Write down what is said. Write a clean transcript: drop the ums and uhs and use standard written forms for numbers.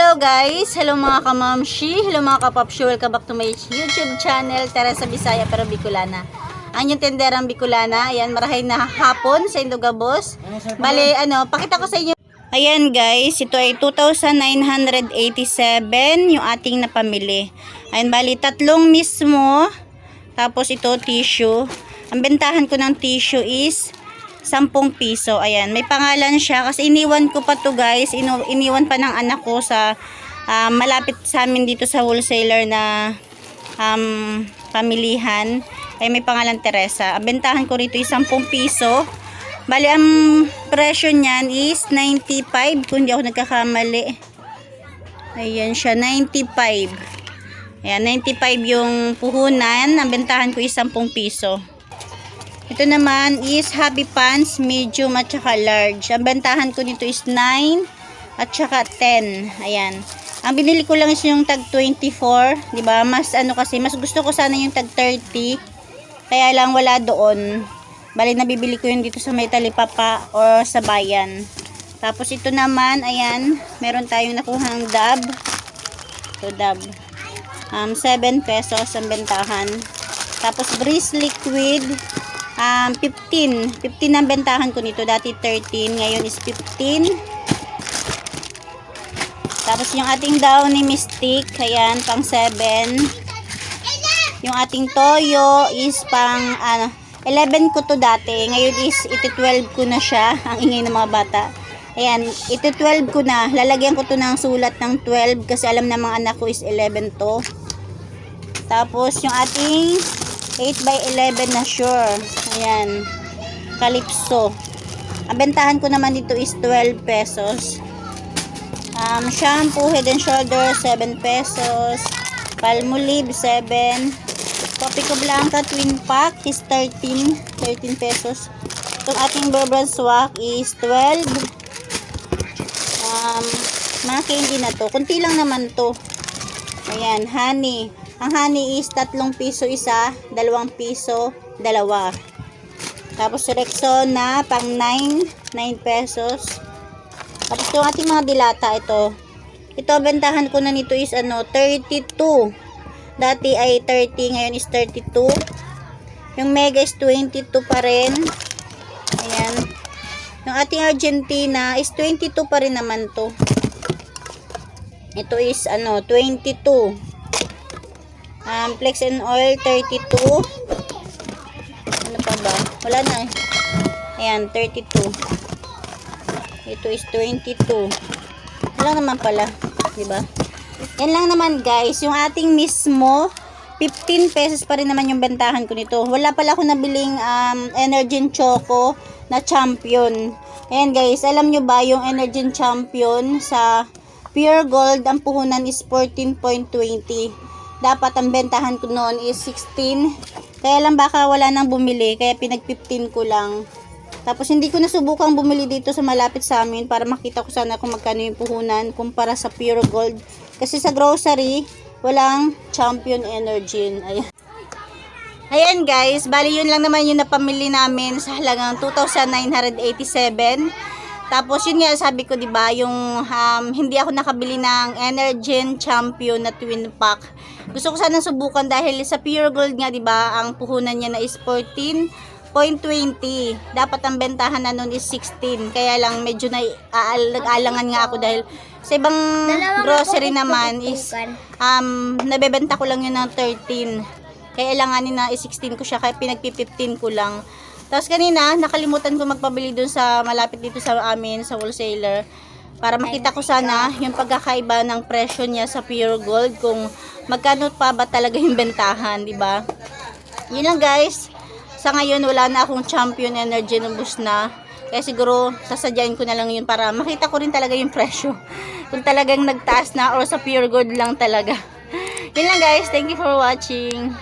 Hello guys! Hello mga kamamshi! Hello mga kapapshi! Welcome back to my YouTube channel, Teresa Bisaya pero Bicolana. Ang yung tenderang Bicolana. Ayan, marahay na hapon sa Indogabos. Bale, pakita ko sa inyo. Ayan guys, ito ay 2,987 yung ating napamili. Ayan, bali tatlong mismo. Tapos ito tissue. Ang bentahan ko ng tissue is 10 piso. Ayan, may pangalan siya kasi iniwan ko pa to guys. Iniwan pa ng anak ko sa malapit sa amin dito sa wholesaler na pamilihan. Ay may pangalan Teresa. Ang bentahan ko rito is 10 piso. Bali ang presyo niyan is 95 kung hindi ako nagkakamali. Ayan siya, 95. Ayan, 95 yung puhunan. Ang bentahan ko is 10 piso. Ito naman is Happy Pants, medium at saka large. Ang bentahan ko nito is 9 at saka 10. Ayan. Ang binili ko lang is yung tag 24. Diba? Mas kasi, mas gusto ko sana yung tag 30. Kaya lang wala doon. Bali, nabibili ko yun dito sa may Talipapa or sa bayan. Tapos ito naman, ayan. Meron tayong nakuhang dab. Ito dab. 7 pesos ang bentahan. Tapos Breeze Liquid. 15 ang bentahan ko nito, dati 13, ngayon is 15. Tapos yung ating Downy Mystic, ayan, pang 7. Yung ating Toyo is pang 11 ko to dati, ngayon is iti 12 ko na siya. Ang ingay ng mga bata. Ayan, iti 12 ko na, lalagyan ko to ng sulat ng 12 kasi alam na mga anak ko is 11 to. Tapos yung ating 8x11 na sure. Ayan. Calypso. Ang bentahan ko naman dito is 12 pesos. Shampoo Head and Shoulder 7 pesos. Palmolive 7. Copico Blanca Twin Pack is 13 pesos. Itong ating Bear Brand Swak is 12. Mga candy na to. Kunti lang naman to. Ayan, honey. Ang honey is 3 piso isa, 2 piso, 2. Tapos Rexona pang 9 pesos. Tapos yung ating mga dilata ito. Ito bentahan ko na nito is 32. Dati ay 30, ngayon is 32. Yung Mega is 22 pa rin. Ayan. Yung ating Argentina is 22 pa rin naman to. Ito is 22. Flex and Oil 32. Ano pa ba? Wala na. Ayan, 32. Ito is 22. Wala naman pala, 'di ba? Yan lang naman guys, yung ating mismo 15 pesos pa rin naman yung bentahan ko nito. Wala pala ako nabiling Energin Choco na Champion. Ayan guys, alam nyo ba yung Energin Champion sa Pure Gold, ang puhunan is 14.20. Dapat ang bentahan ko noon is 16. Kaya lang baka wala nang bumili. Kaya pinag-15 ko lang. Tapos hindi ko nasubukang bumili dito sa malapit sa amin para makita ko sana kung magkano yung puhunan kumpara sa Pure Gold. Kasi sa grocery, walang Champion Energin. Ayan. Ayan guys, bali yun lang naman yung napamili namin sa halagang 2,987. Tapos yun nga sabi ko 'di ba, yung hindi ako nakabili ng Energin Champion na twin pack. Gusto ko sana subukan dahil sa Pure Gold nga 'di ba, ang puhunan niya na is 14.20. Dapat ang bentahan na noon is 16. Kaya lang medyo nag-alangan nga ako dahil sa ibang grocery naman is nabebenta ko lang yun ng 13. Kaya ilanganin na is 16 ko siya, kaya pinagpi-15 ko lang. Tapos kanina, nakalimutan ko magpabili dun sa malapit dito sa amin, sa wholesaler. Para makita ko sana yung pagkakaiba ng presyo niya sa Pure Gold. Kung magkano pa ba talaga yung bentahan, di ba? Yun lang guys. Sa ngayon, wala na akong Champion Energy nubos na. Kaya siguro, sasadyain ko na lang yun para makita ko rin talaga yung presyo. Kung talagang nagtaas na or sa Pure Gold lang talaga. Yun lang guys. Thank you for watching.